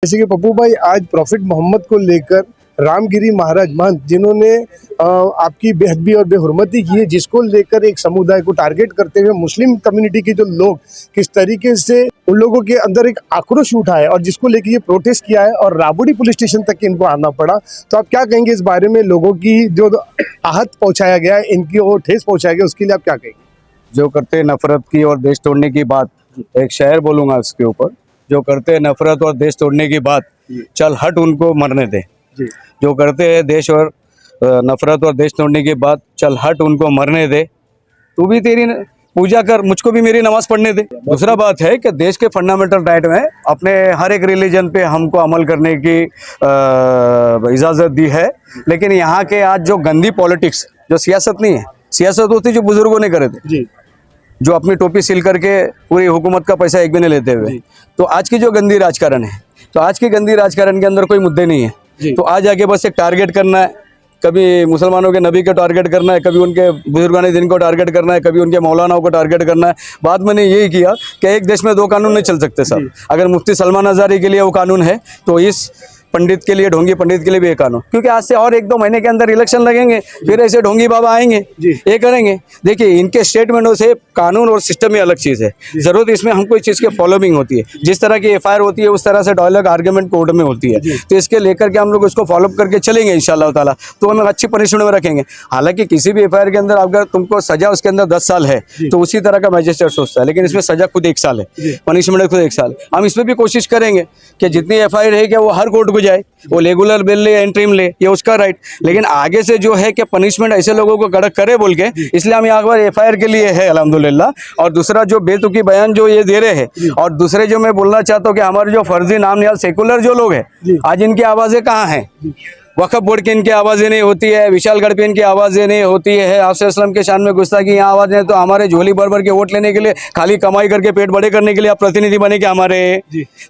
जैसे कि पप्पू भाई आज प्रॉफिट मोहम्मद को लेकर रामगिरी महाराज महंत जिन्होंने आपकी बेहदबी और बेहुरमती की है, जिसको लेकर एक समुदाय को टारगेट करते हुए मुस्लिम कम्युनिटी के जो लोग किस तरीके से उन लोगों के अंदर एक आक्रोश उठा है और जिसको लेकर ये प्रोटेस्ट किया है और राबड़ी पुलिस स्टेशन तक इनको आना पड़ा। तो आप क्या कहेंगे इस बारे में? लोगों की जो आहत पहुंचाया गया है, इनकी वो ठेस पहुंचाया गया, उसके लिए आप क्या कहेंगे? जो करते नफरत की और देश तोड़ने की बात, एक शायर बोलूंगा इसके ऊपर, जो करते नफरत और देश तोड़ने की बात, चल हट उनको मरने दे। जो करते हैं देश और नफरत और देश तोड़ने की बात, चल हट उनको मरने दे। तू भी तेरी पूजा कर, मुझको भी मेरी नमाज पढ़ने दे। दूसरा बात है कि देश के फंडामेंटल राइट में अपने हर एक रिलीजन पे हमको अमल करने की इजाज़त दी है, लेकिन यहाँ के आज जो गंदी पॉलिटिक्स, जो सियासत नहीं है, सियासत होती जो बुजुर्गों ने करे थे, जो अपनी टोपी सिल करके पूरी हुकूमत का पैसा एक भी नहीं लेते हुए, तो आज की जो गंदी राजकारण है, तो आज की गंदी राजकारण के अंदर कोई मुद्दे नहीं है। तो आज आके बस एक टारगेट करना है, कभी मुसलमानों के नबी को टारगेट करना है, कभी उनके बुजुर्गाने दिन को टारगेट करना है, कभी उनके मौलानाओं को टारगेट करना है। बाद मैंने यही किया कि एक देश में दो कानून नहीं चल सकते साहब। अगर मुफ्ती सलमान आज़ारी के लिए वो कानून है, तो इस पंडित के लिए, ढोंगी पंडित के लिए भी एक कानून, क्योंकि आज से और 1-2 महीने के अंदर इलेक्शन लगेंगे, फिर ऐसे ढोंगी बाबा आएंगे, ये करेंगे। देखिए, इनके स्टेटमेंटों से कानून और सिस्टम ही अलग चीज़ है। ज़रूरत इसमें हमको इस चीज़ की फॉलोइंग होती है, जिस तरह की FIR होती है उस तरह से डायलॉग आर्गुमेंट कोर्ट में होती है। तो इसके लेकर के हम लोग इसको फॉलोअप करके चलेंगे इंशाल्लाह ताला, तो हमें अच्छी पनिशमेंट में रखेंगे। हालांकि किसी भी FIR के अंदर अगर तुमको सजा उसके अंदर 10 साल है, तो उसी तरह का मैजिस्ट्रेट सोचता है, लेकिन इसमें सजा खुद 1 साल है, पनिशमेंट खुद 1 साल। हम इसमें भी कोशिश करेंगे कि जितनी FIR है कि वो हर कोर्ट को जाए, वो रेगुलर बेल ले या इंटरिम ले, ये उसका राइट, लेकिन आगे से जो है कि पनिशमेंट ऐसे लोगों को कड़क करे बोल के, इसलिए हम यहाँ पर FIR के लिए है अल्हम्दुलिल्लाह। और दूसरा जो बेतुकी बयान जो ये दे रहे हैं, और दूसरे जो मैं बोलना चाहता हूँ कि हमारे जो फर्जी नाम निहाल सेकुलर जो लोग हैं, आज इनकी आवाज़ें कहाँ हैं? वक्फ बोर्ड की इनकी आवाज़ें नहीं होती है, विशालगढ़ पे इनकी आवाज़ें नहीं होती है, आपसे असलम के शान में गुस्ताखी यहाँ आवाज़ नहीं, तो हमारे झोली भर भर के वोट लेने के लिए, खाली कमाई करके पेट बड़े करने के लिए आप प्रतिनिधि बने क्या हमारे?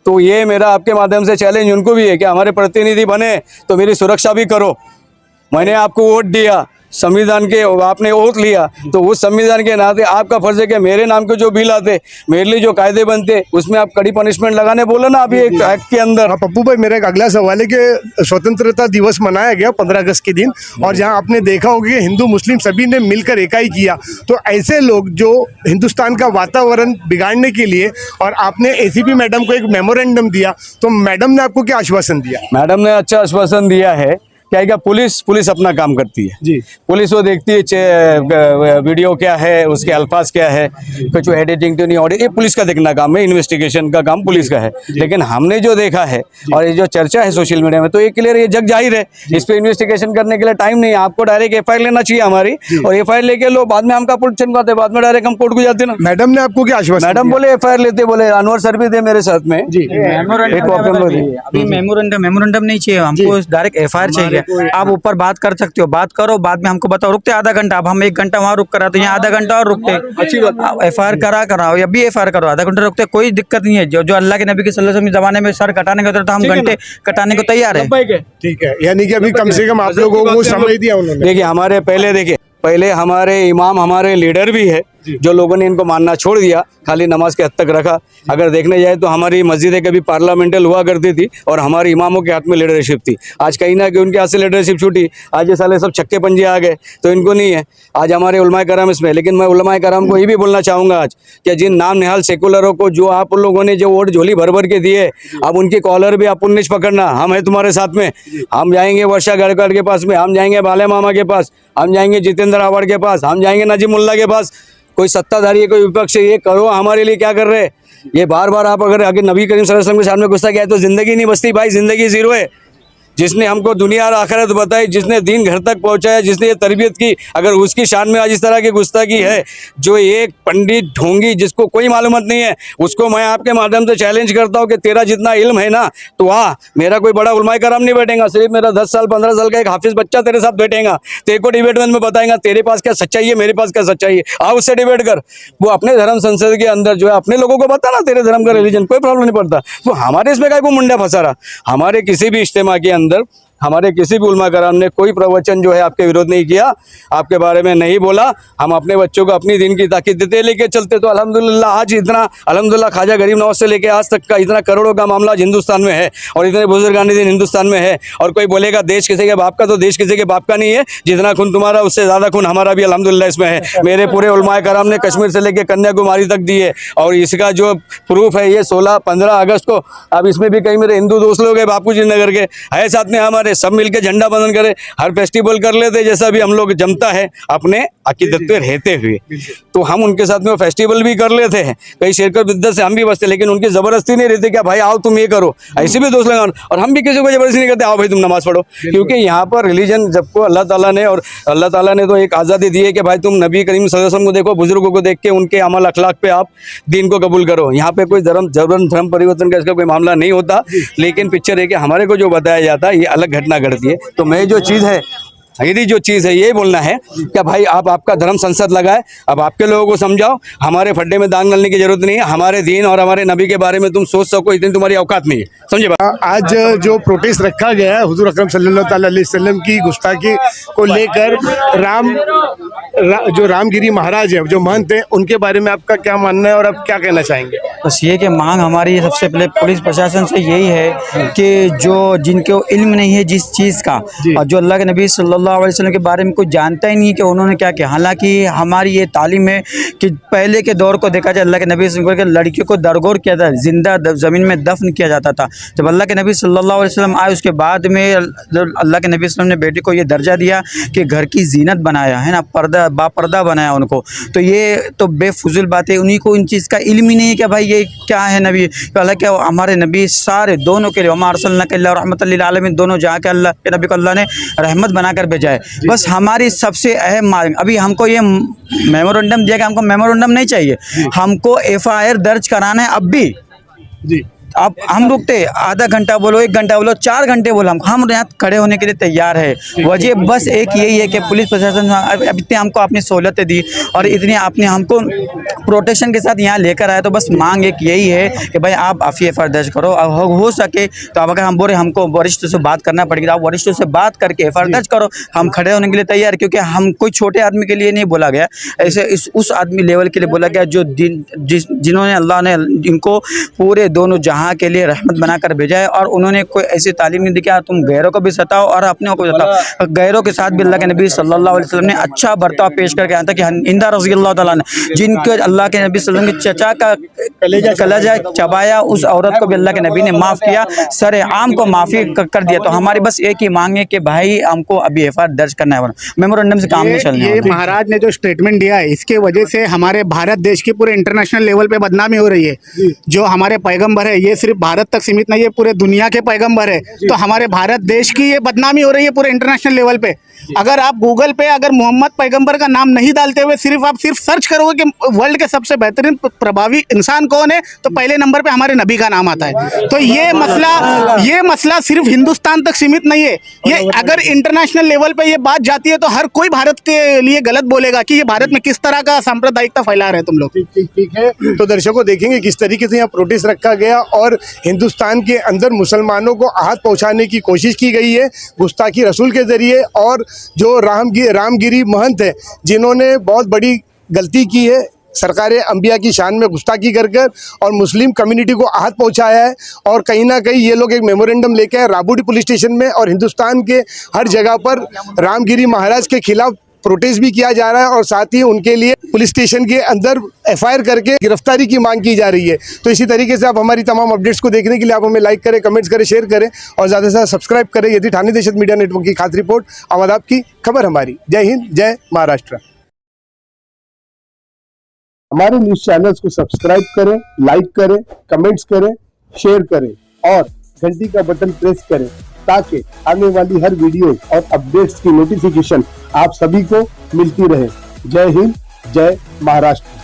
तो ये मेरा आपके माध्यम से चैलेंज उनको भी है कि हमारे प्रतिनिधि बने तो मेरी सुरक्षा भी करो। मैंने आपको वोट दिया, संविधान के आपने ओथ लिया, तो उस संविधान के नाते आपका फर्ज है कि मेरे नाम के जो बिल आते, मेरे लिए जो कायदे बनते, उसमें आप कड़ी पनिशमेंट लगाने बोलो ना अभी एक एक्ट के अंदर। पप्पू भाई, मेरा एक अगला सवाल है कि स्वतंत्रता दिवस मनाया गया 15 अगस्त के दिन, और जहां आपने देखा होगा कि हिंदू मुस्लिम सभी ने मिलकर इकाई किया, तो ऐसे लोग जो हिंदुस्तान का वातावरण बिगाड़ने के लिए, और आपने ACP मैडम को एक मेमोरेंडम दिया, तो मैडम ने आपको क्या आश्वासन दिया? मैडम ने अच्छा आश्वासन दिया है क्या पुलिस अपना काम करती है जी। पुलिस वो देखती है वीडियो क्या है, उसके अल्फाज क्या है, कुछ एडिटिंग तो नहीं, ऑडिट, ये पुलिस का देखना काम है, इन्वेस्टिगेशन का काम पुलिस का है। लेकिन हमने जो देखा है और ये जो चर्चा है सोशल मीडिया में, तो ये क्लियर, ये जग जाहिर है, इस पर इन्वेस्टिगेशन करने के लिए टाइम नहीं है। आपको डायरेक्ट FIR लेना चाहिए हमारी, और FIR लेके लो, बाद में हमका पुलिस आते, बाद में डायरेक्ट हम कोर्ट को जाते ना। मैडम ने आपको क्या आश्वासन? मैडम बोले FIR लेते, बोले अनवर सर भी थे मेरे साथ में। अभी मेमोरेंडम नहीं चाहिए हमको, डायरेक्ट FIR चाहिए। आप ऊपर बात कर सकते हो, बात करो, बाद में हमको बताओ। रुकते आधा घंटा, अब हम 1 घंटा वहाँ रुक करा, तो यहाँ आधा घंटा और रुकते। अच्छी बात, FIR कराओ, या भी FIR करो, आधा घंटा रुकते, कोई दिक्कत नहीं है। जो अल्लाह के नबी के सल्लल्लाहु अलैहि वसल्लम जमाने में सर कटाने का तो हम घंटे कटाने को तैयार है। ठीक है, यानी कि अभी कम से कम आप लोगों को समय दिया उन्होंने। देखिए, पहले हमारे इमाम, हमारे लीडर भी है, जो लोगों ने इनको मानना छोड़ दिया, खाली नमाज के हद तक रखा। अगर देखने जाए तो हमारी मस्जिदें कभी पार्लियामेंटल हुआ करती थी और हमारे इमामों के हाथ में लीडरशिप थी। आज कहीं ना कहीं उनके हाथ से लीडरशिप छूटी, आज ये साले सब छक्के पंजे आ गए, तो इनको नहीं है। आज हमारे उलमाए कराम इसमें, लेकिन मैं उलमाए कराम को ये भी बोलना चाहूँगा आज कि जिन नाम निहाल सेकुलरों को जो आप लोगों ने जो वोट झोली भर भर के दिए, अब उनकी कॉलर भी अपन नहीं पकड़ना, हम है तुम्हारे साथ में। हम जाएंगे वर्षा गायकवाड़ के पास में, हम जाएंगे बाले मामा के पास, हम जाएंगे जितेंद्र आवाड़ के पास, हम जाएंगे नजीमुल्ला के पास। कोई सत्ताधारी है, कोई विपक्ष है, ये करो हमारे लिए क्या कर रहे हैं? ये बार बार आप अगर आगे नबी करीम सल्लल्लाहु अलैहि वसल्लम के सामने गुस्सा किया है तो जिंदगी नहीं बचती भाई, जिंदगी जीरो है। जिसने हमको दुनिया और आखिरत बताई, जिसने दीन घर तक पहुंचाया, जिसने ये तरबियत की, अगर उसकी शान में आज इस तरह की गुस्ताखी है, जो एक पंडित ढोंगी जिसको कोई मालूमत नहीं है, उसको मैं आपके माध्यम से चैलेंज करता हूं कि तेरा जितना इल्म है ना, तो मेरा कोई बड़ा उलमाए कराम नहीं बैठेगा, सिर्फ मेरा 10 साल 15 साल का एक हाफिज बच्चा तेरे साथ बैठेगा, तेरे को डिबेट में बताएगा तेरे पास क्या सच्चाई है, मेरे पास क्या सच्चाई है, उससे डिबेट कर। वो अपने धर्म संसद के अंदर जो है अपने लोगों को बता ना तेरे धर्म का रिलीजन, कोई प्रॉब्लम नहीं पड़ता। तो हमारे इसमें क्या मुंडा फंसा रहा? हमारे किसी भी इज्तिमा के अंदर हमारे किसी भी उलमा कराम ने कोई प्रवचन जो है आपके विरोध नहीं किया, आपके बारे में नहीं बोला। हम अपने बच्चों को अपनी दीन की ताकीद देते लेके चलते। तो अल्हम्दुलिल्लाह आज इतना अल्हम्दुलिल्लाह ख्वाजा गरीब नवाज से लेके आज तक का इतना करोड़ों का मामला हिंदुस्तान में है और इतने बुजुर्गानी दिन हिंदुस्तान में है। और कोई बोलेगा देश किसी के बाप का, तो देश किसी के बाप का नहीं है। जितना खून तुम्हारा उससे ज़्यादा खून हमारा भी अल्हम्दुलिल्लाह इसमें है। मेरे पूरे उलमाए कराम ने कश्मीर से लेकर कन्याकुमारी तक दिए और इसका जो प्रूफ है ये 16-15 अगस्त को, अब इसमें भी कई मेरे हिंदू दोस्त लोग हैं बापूजी नगर के है साथ में हमारे, सब मिलके झंडा बंधन करे, हर फेस्टिवल कर लेते जैसा भी हम लोग जमता है अपने अकीदत पे रहते हुए। तो हम उनके साथ में फेस्टिवल भी कर लेते हैं, कई शिरकत बिद्दत से हम भी बसते, लेकिन उनकी ज़बरदस्ती नहीं रहती क्या भाई आओ तुम ये करो, ऐसे भी दोस्त लगा। और हम भी किसी को ज़बरदस्ती नहीं करते आओ भाई तुम नमाज़ पढ़ो, क्योंकि यहाँ पर रिलीजन जबको अल्लाह ताला ने, और अल्लाह ताला ने तो एक आज़ादी दी है कि भाई तुम नबी करीम सल्लल्लाहु अलैहि वसल्लम को देखो, बुजुर्गों को देख के उनके अमल अखलाक पे आप दीन को कबूल करो। यहाँ पे कोई धर्म परिवर्तन का इसका कोई मामला नहीं होता। लेकिन पिक्चर है कि हमारे को जो बताया जाता है ये अलग घटना घटती है। तो मैं जो चीज़ है, यदि जो चीज़ है ये बोलना है कि भाई आप आपका धर्म संसद लगाए, अब आपके लोगों को समझाओ, हमारे फड्डे में दांग डालने की जरूरत नहीं है। हमारे दीन और हमारे नबी के बारे में तुम सोच सको इतनी तुम्हारी औकात नहीं है, समझे। आज जो प्रोटेस्ट रखा गया है हुजूर अकरम सल्लल्लाहु अलैहि वसल्लम की गुस्ताखी को लेकर, जो रामगिरी महाराज है, जो महंत हैं, उनके बारे में आपका क्या मानना है और आप क्या कहना चाहेंगे? बस ये कि मांग हमारी सबसे पहले पुलिस प्रशासन से यही है कि जो जिनको इल्म नहीं है जिस चीज़ का, और जो अल्लाह के नबी सल्लल्लाहु अलैहि वसल्लम के बारे में कुछ जानता ही नहीं कि उन्होंने क्या किया। हालांकि हमारी ये तालीम है कि पहले के दौर को देखा जाए, अल्लाह के नबी सल्लल्लाहु अलैहि वसल्लम के लड़कियों को दरगोर किया था, जिंदा ज़मीन में दफन किया जाता था। जब अल्लाह के नबी सल्लल्लाहु अलैहि वसल्लम आए उसके बाद में अल्लाह के नबी सल्लल्लाहु अलैहि वसल्लम ने बेटी को ये दर्जा दिया कि घर की जीनत बनाया है ना, पर्दा बापर्दा बनाया उनको। तो ये तो बेफुजुल बात है, उन्हीं को इन चीज़ का इल्म ही नहीं है कि भाई ये क्या है नबी। हालांकि हमारे नबी सारे दोनों के लिए वमा अरसलनाका इल्ला रहमतल लिल आलमीन, दोनों जहाँ के अल्लाह के नबी को अल्लाह ने रहमत बनाकर भेजा है। बस हमारी सबसे अहम मांग, अभी हमको ये मेमोरेंडम दिया कि हमको मेमोरेंडम नहीं चाहिए, हमको FIR दर्ज कराना है अब भी जी। अब हम रुकते आधा घंटा बोलो, 1 घंटा बोलो, 4 घंटे बोलो, हम यहाँ खड़े होने के लिए तैयार है। वजह बस एक यही है कि पुलिस प्रशासन अब इतने हमको अपनी सहूलतें दी और इतनी आपने हमको प्रोटेक्शन के साथ यहाँ लेकर आए, तो बस मांग एक यही है कि भाई आप FIR दर्ज करो। अब हो सके तो अब अगर हम बोले हमको वरिष्ठ से बात करना पड़ेगी, आप वरिष्ठों से बात करके FIR दर्ज करो, हम खड़े होने के लिए तैयार। क्योंकि हम कोई छोटे आदमी के लिए नहीं बोला गया, ऐसे उस आदमी लेवल के लिए बोला गया जो जिन्होंने अल्लाह ने इनको पूरे दोनों जहाँ के लिए रहमत बनाकर भेजा है। और उन्होंने कोई ऐसी तालीम नहीं दी कि तुम गैरों को भी सताओ और अपने को भी सताओ। गैरों के साथ भी अल्लाह के नबी सल्लल्लाहु अलैहि वसल्लम ने अच्छा बर्ताव पेश करके आया था कि हिंदा रज़ी अल्लाह तआला ने, जिनके अल्लाह के नबी सल्लल्लाहु अलैहि वसल्लम के चचा का कलेजा चबाया, उस औरत को भी अल्लाह के नबी ने माफ़ किया, सरे आम को माफ़ी कर दिया। तो हमारी बस एक ही मांग है कि भाई हमको अभी FIR दर्ज करना है, मेमोरेंडम से काम नहीं चलने वाला। महाराज ने जो स्टेटमेंट दिया है इसके वजह से हमारे भारत देश की पूरे इंटरनेशनल लेवल पे बदनामी हो रही है। जो हमारे पैगंबर है ये सिर्फ भारत तक सीमित नहीं है, पूरे दुनिया के पैगंबर है। तो हमारे भारत देश की ये बदनामी हो रही है पूरे इंटरनेशनल लेवल पे। अगर आप गूगल पे अगर मोहम्मद पैगंबर का नाम नहीं डालते हुए आप सिर्फ सर्च करोगे कि वर्ल्ड के सबसे बेहतरीन प्रभावी इंसान कौन है, तो पहले नंबर पे हमारे नबी का नाम आता है। तो ये मसला सिर्फ हिंदुस्तान तक सीमित नहीं है, ये अगर इंटरनेशनल लेवल पे ये बात जाती है तो हर कोई भारत के लिए गलत बोलेगा कि ये भारत में किस तरह का सांप्रदायिकता फैला रहे तुम लोग। ठीक है, तो दर्शकों देखेंगे किस तरीके से यहाँ प्रोटेस्ट रखा गया और हिंदुस्तान के अंदर मुसलमानों को आहत पहुँचाने की कोशिश की गई है गुस्ताखी रसूल के जरिए। और जो रामगिरी महंत है जिन्होंने बहुत बड़ी गलती की है, सरकारे अंबिया की शान में गुस्ताखी कर और मुस्लिम कम्युनिटी को आहत पहुंचाया है। और कहीं ना कहीं ये लोग एक मेमोरेंडम लेके आए राबुडी पुलिस स्टेशन में, और हिंदुस्तान के हर जगह पर रामगिरी महाराज के खिलाफ प्रोटेस्ट भी किया जा रहा है और साथ ही उनके लिए पुलिस स्टेशन के अंदर FIR करके गिरफ्तारी की मांग की जा रही है। तो इसी तरीके से आप हमारी तमाम अपडेट्स को देखने के लिए आप हमें लाइक करें, कमेंट्स करें, शेयर करें और ज़्यादा से ज़्यादा सब्सक्राइब करें। यदि ठाणे दहशत मीडिया नेटवर्क की खास रिपोर्ट, आवाज़ आपकी, खबर हमारी। जय हिंद, जय महाराष्ट्र। हमारे न्यूज़ चैनल्स को सब्सक्राइब करें, लाइक करें, कमेंट्स करें, शेयर करें और घंटी का बटन प्रेस करें ताकि आने वाली हर वीडियो और अपडेट्स की नोटिफिकेशन आप सभी को मिलती रहे। जय हिंद, जय महाराष्ट्र।